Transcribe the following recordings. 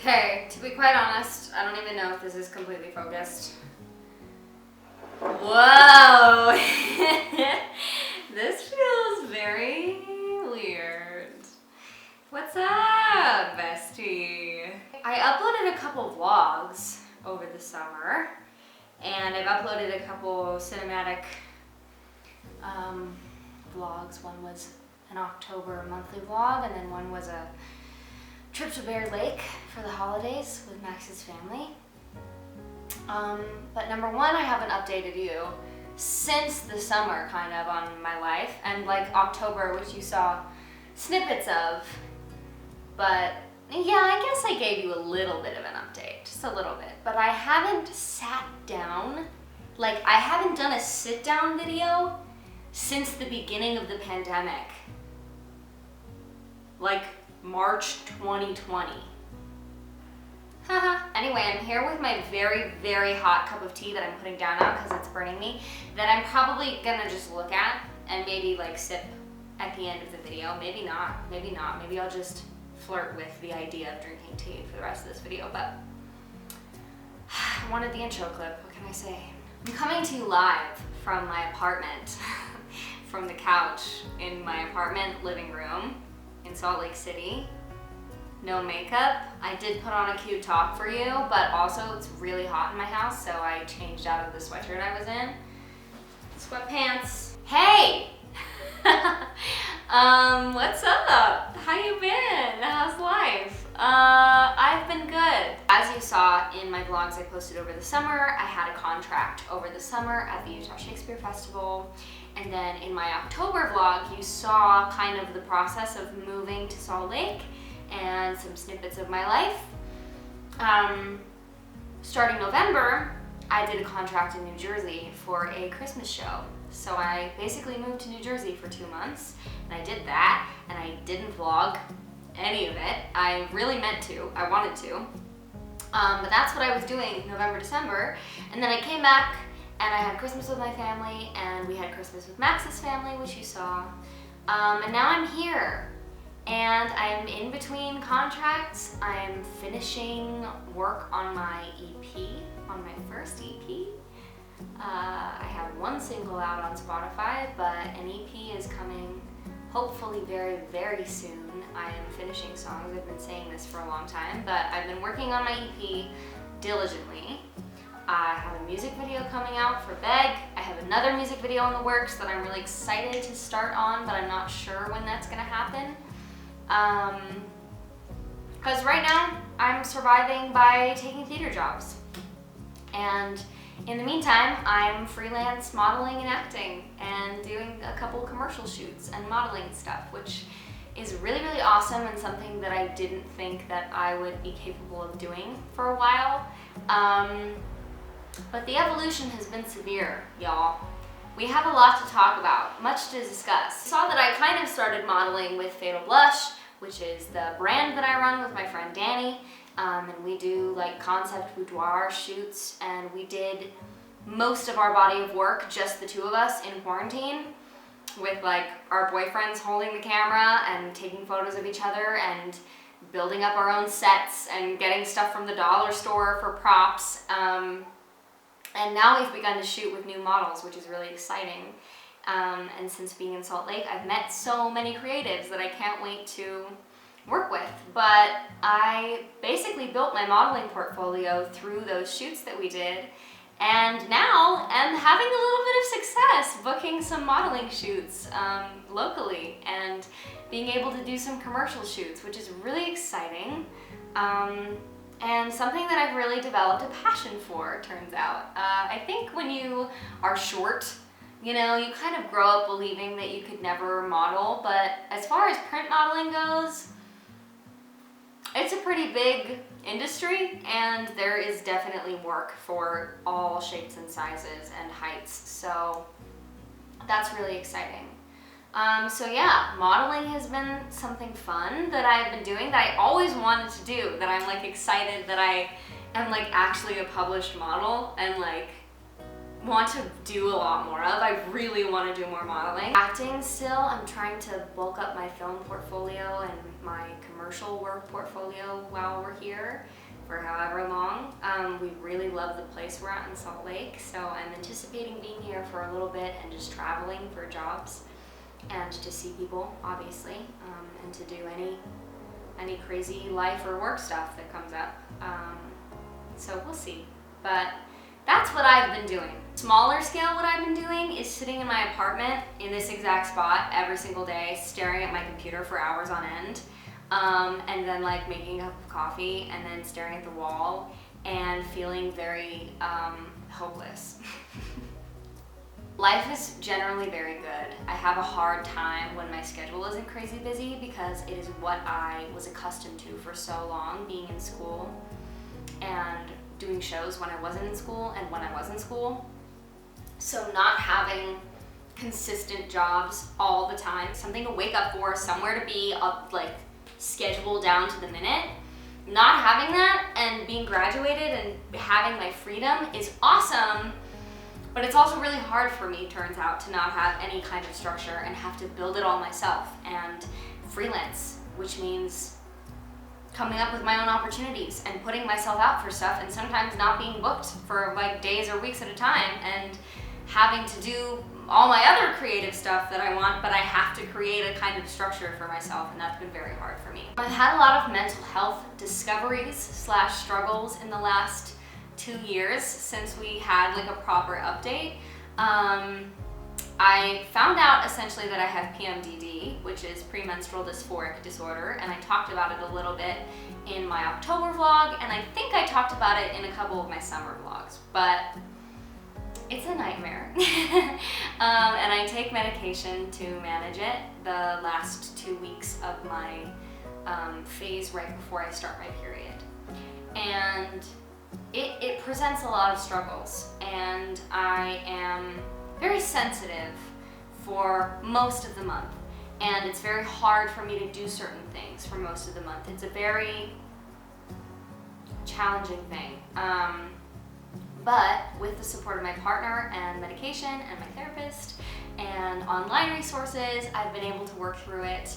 Okay, to be quite honest, I don't even know if this is completely focused. Whoa! This feels very weird. What's up, bestie? I uploaded a couple vlogs over the summer, and I've uploaded a couple cinematic vlogs. One was an October monthly vlog, and then one was a trip to Bear Lake for the holidays with Max's family. But number one, I haven't updated you since the summer, kind of, on my life, and like October, which you saw snippets of. But yeah, I guess I gave you a little bit of an update, just a little bit. But I haven't sat down, like I haven't done a sit-down video since the beginning of the pandemic. Like March 2020. Haha. Anyway, I'm here with my very, very hot cup of tea that I'm putting down now because it's burning me, that I'm probably gonna just look at and maybe like sip at the end of the video. Maybe not, maybe not. Maybe I'll just flirt with the idea of drinking tea for the rest of this video, but I wanted the intro clip, what can I say? I'm coming to you live from my apartment, from the couch in my apartment living room in Salt Lake City. No makeup. I did put on a cute top for you, but also it's really hot in my house, so I changed out of the sweatshirt I was in. Sweatpants. Hey! What's up? How you been? How's life? I've been good. As you saw in my vlogs I posted over the summer, I had a contract over the summer at the Utah Shakespeare Festival. And then in my October vlog, you saw kind of the process of moving to Salt Lake and some snippets of my life. Starting November, I did a contract in New Jersey for a Christmas show. So I basically moved to New Jersey for 2 months, and I did that, and I didn't vlog any of it. I really meant to, I wanted to. But that's what I was doing November, December. And then I came back and I had Christmas with my family, and we had Christmas with Max's family, which you saw. And now I'm here. And I'm in between contracts. I'm finishing work on my EP, on my first EP. I have one single out on Spotify, but an EP is coming hopefully very, very soon. I am finishing songs. I've been saying this for a long time, but I've been working on my EP diligently. I have a music video coming out for Beg. I have another music video in the works that I'm really excited to start on, but I'm not sure when that's gonna happen. Because right now I'm surviving by taking theater jobs, and in the meantime I'm freelance modeling and acting and doing a couple commercial shoots and modeling stuff, which is really, really awesome and something that I didn't think that I would be capable of doing for a while. But the evolution has been severe, y'all. We have a lot to talk about, much to discuss. You saw that I kind of started modeling with Fatal Blush, which is the brand that I run with my friend Danny. And we do like concept boudoir shoots, and we did most of our body of work, just the two of us in quarantine, with like our boyfriends holding the camera and taking photos of each other and building up our own sets and getting stuff from the dollar store for props. And now we've begun to shoot with new models, which is really exciting. And since being in Salt Lake, I've met so many creatives that I can't wait to work with. But I basically built my modeling portfolio through those shoots that we did, and now I'm having a little bit of success booking some modeling shoots locally and being able to do some commercial shoots, which is really exciting. And something that I've really developed a passion for, turns out. I think when you are short, you know, you kind of grow up believing that you could never model, but as far as print modeling goes, it's a pretty big industry, and there is definitely work for all shapes and sizes and heights, so that's really exciting. So yeah, modeling has been something fun that I've been doing, that I always wanted to do, that I'm like excited that I am like actually a published model and like want to do a lot more of. I really want to do more modeling. Acting still, I'm trying to bulk up my film portfolio and my commercial work portfolio while we're here for however long. We really love the place we're at in Salt Lake, so I'm anticipating being here for a little bit and just traveling for jobs and to see people, obviously, and to do any crazy life or work stuff that comes up. So we'll see, but that's what I've been doing. Smaller scale, what I've been doing is sitting in my apartment in this exact spot every single day, staring at my computer for hours on end, and then like making a cup of coffee and then staring at the wall and feeling very hopeless. Life is generally very good. I have a hard time when my schedule isn't crazy busy because it is what I was accustomed to for so long, being in school and doing shows when I wasn't in school and when I was in school. So not having consistent jobs all the time, something to wake up for, somewhere to be, like scheduled down to the minute. Not having that and being graduated and having my freedom is awesome, but it's also really hard for me, turns out, to not have any kind of structure and have to build it all myself and freelance, which means coming up with my own opportunities and putting myself out for stuff and sometimes not being booked for like days or weeks at a time and having to do all my other creative stuff that I want, but I have to create a kind of structure for myself, and that's been very hard for me. I've had a lot of mental health discoveries / struggles in the last 2 years since we had like a proper update. I found out essentially that I have PMDD, which is premenstrual dysphoric disorder, and I talked about it a little bit in my October vlog, and I think I talked about it in a couple of my summer vlogs, but it's a nightmare. And I take medication to manage it the last 2 weeks of my phase right before I start my period. And it presents a lot of struggles, and I am very sensitive for most of the month, and it's very hard for me to do certain things for most of the month. It's a very challenging thing. But with the support of my partner and medication and my therapist and online resources, I've been able to work through it.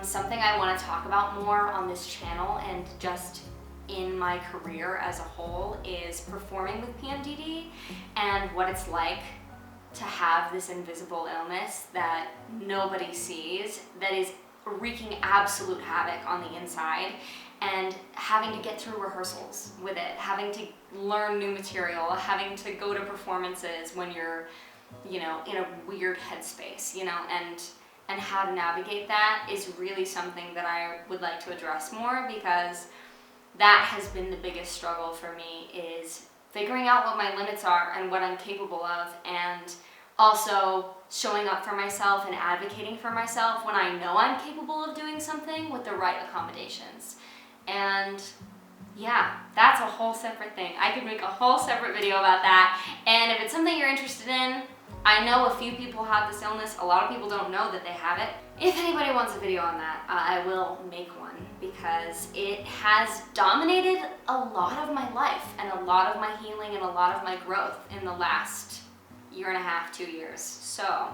Something I want to talk about more on this channel and just in my career as a whole is performing with PMDD and what it's like to have this invisible illness that nobody sees, that is wreaking absolute havoc on the inside, and having to get through rehearsals with it, having to learn new material, having to go to performances when you're, you know, in a weird headspace, you know, and how to navigate that is really something that I would like to address more, because that has been the biggest struggle for me, is figuring out what my limits are and what I'm capable of, and also showing up for myself and advocating for myself when I know I'm capable of doing something with the right accommodations. And yeah, that's a whole separate thing. I could make a whole separate video about that, and if it's something you're interested in, I know a few people have this illness. A lot of people don't know that they have it. If anybody wants a video on that, I will make one, because it has dominated a lot of my life and a lot of my healing and a lot of my growth in the last 1.5 to 2 years. So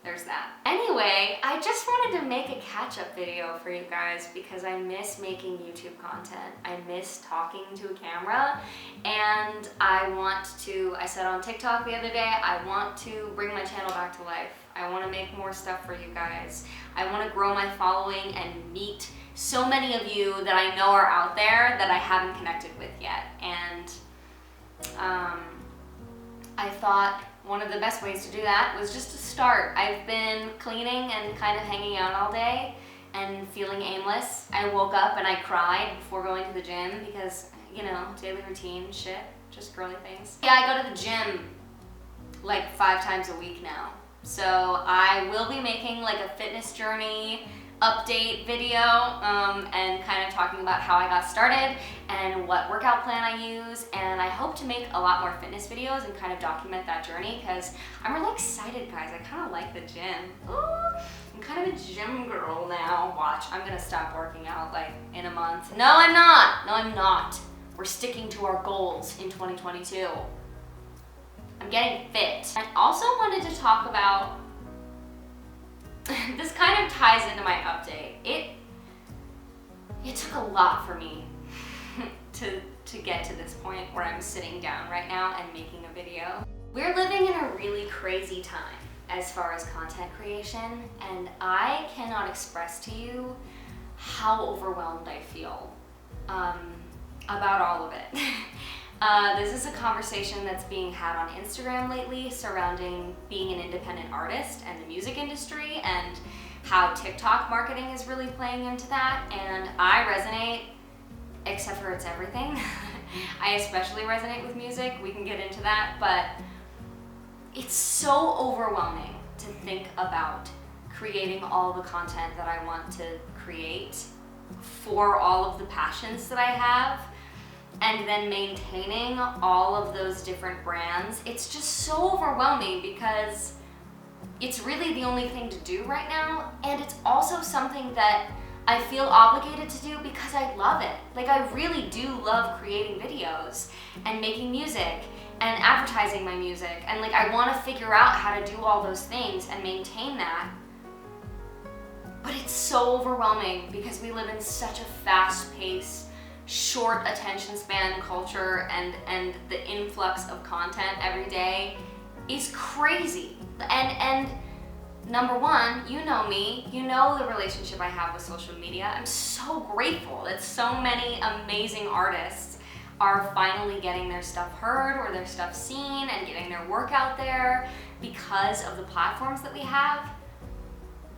there's that. Anyway, I just wanted to make a catch-up video for you guys because I miss making YouTube content. I miss talking to a camera, and I said on TikTok the other day, I want to bring my channel back to life. I want to make more stuff for you guys. I want to grow my following and meet so many of you that I know are out there that I haven't connected with yet. And I thought one of the best ways to do that was just to start. I've been cleaning and kind of hanging out all day and feeling aimless. I woke up and I cried before going to the gym because, you know, daily routine shit, just girly things. Yeah, I go to the gym like 5 times a week now. So I will be making like a fitness journey update video and kind of talking about how I got started and what workout plan I use, and I hope to make a lot more fitness videos and kind of document that journey because I'm really excited, guys. I kind of like the gym. Ooh, I'm kind of a gym girl now. Watch, I'm gonna stop working out like in a month. No, I'm not. No, I'm not. We're sticking to our goals in 2022. I'm getting fit. I also wanted to talk about, this kind of ties into my update. It took a lot for me to get to this point where I'm sitting down right now and making a video. We're living in a really crazy time as far as content creation, and I cannot express to you how overwhelmed I feel about all of it. This is a conversation that's being had on Instagram lately surrounding being an independent artist and the music industry, and how TikTok marketing is really playing into that, and I resonate, except for it's everything. I especially resonate with music, we can get into that, but it's so overwhelming to think about creating all the content that I want to create for all of the passions that I have, and then maintaining all of those different brands. It's just so overwhelming because it's really the only thing to do right now, and it's also something that I feel obligated to do because I love it. Like, I really do love creating videos and making music and advertising my music, and like I want to figure out how to do all those things and maintain that. But it's so overwhelming because we live in such a fast-paced, short attention span culture, and the influx of content every day is crazy. And number one, you know me, you know the relationship I have with social media. I'm so grateful that so many amazing artists are finally getting their stuff heard or their stuff seen and getting their work out there because of the platforms that we have.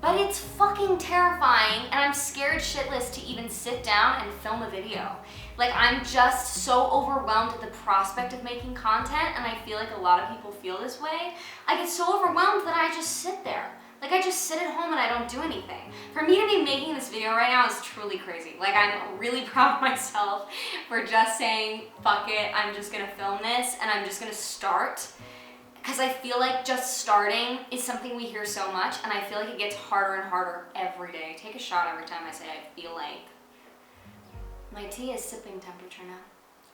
But it's fucking terrifying, and I'm scared shitless to even sit down and film a video. Like, I'm just so overwhelmed at the prospect of making content, and I feel like a lot of people feel this way. I get so overwhelmed that I just sit there. Like, I just sit at home and I don't do anything. For me to be making this video right now is truly crazy. Like, I'm really proud of myself for just saying, fuck it, I'm just gonna film this, and I'm just gonna start. Because I feel like just starting is something we hear so much, and I feel like it gets harder and harder every day. Take a shot every time I say I feel like. My tea is sipping temperature now.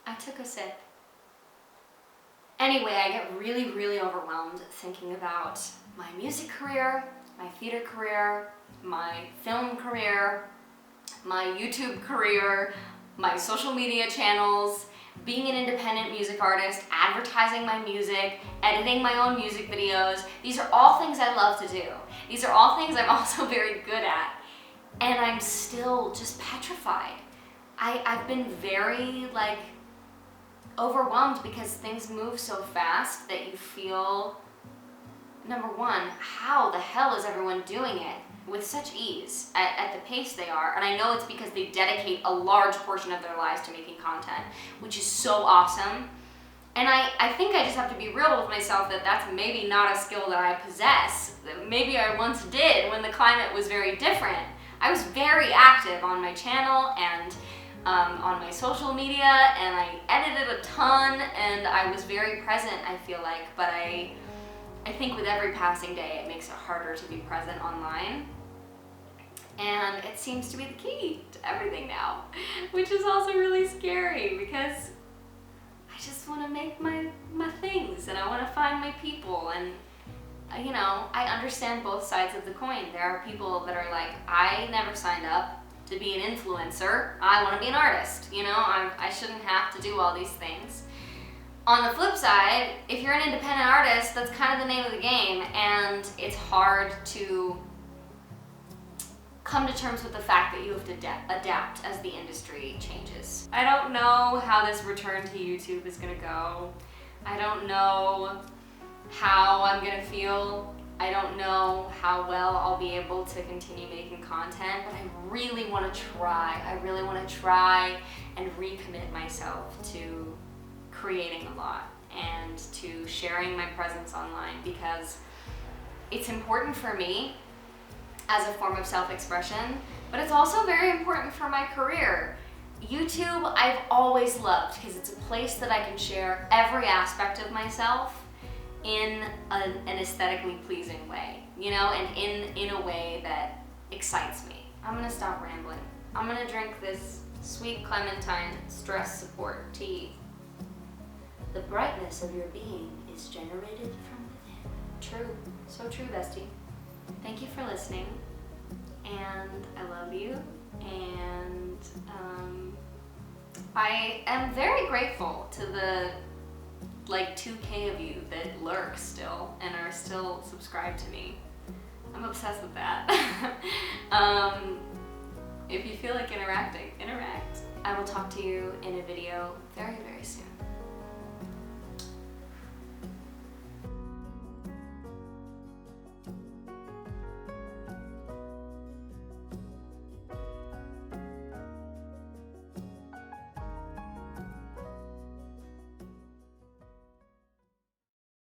I took a sip. Anyway, I get really, really overwhelmed thinking about my music career, my theater career, my film career, my YouTube career, my social media channels, being an independent music artist, advertising my music, editing my own music videos. These are all things I love to do. These are all things I'm also very good at. And I'm still just petrified. I've been very like overwhelmed because things move so fast that you feel, number one, how the hell is everyone doing it with such ease at the pace they are? And I know it's because they dedicate a large portion of their lives to making content, which is so awesome. And I think I just have to be real with myself that that's maybe not a skill that I possess. Maybe I once did when the climate was very different. I was very active on my channel and on my social media, and I edited a ton, and I was very present, I feel like, but I think with every passing day it makes it harder to be present online. And it seems to be the key to everything now, which is also really scary because I just want to make my things, and I want to find my people, and you know, I understand both sides of the coin. There are people that are like, I never signed up to be an influencer, I want to be an artist, you know, I shouldn't have to do all these things. On the flip side, if you're an independent artist, that's kind of the name of the game, and it's hard to come to terms with the fact that you have to adapt as the industry changes. I don't know how this return to YouTube is gonna go. I don't know how I'm gonna feel. I don't know how well I'll be able to continue making content, but I really want to try. I really want to try and recommit myself to creating a lot and to sharing my presence online, because it's important for me as a form of self-expression, but it's also very important for my career. YouTube, I've always loved because it's a place that I can share every aspect of myself in an aesthetically pleasing way, you know, and in a way that excites me. I'm gonna stop rambling. I'm gonna drink this sweet clementine stress support tea. The brightness of your being is generated from within. True, so true, bestie. Thank you for listening, and I love you, and I am very grateful to the like 2K of you that lurk still and are still subscribed to me. I'm obsessed with that. If you feel like interacting, interact. I will talk to you in a video very, very soon.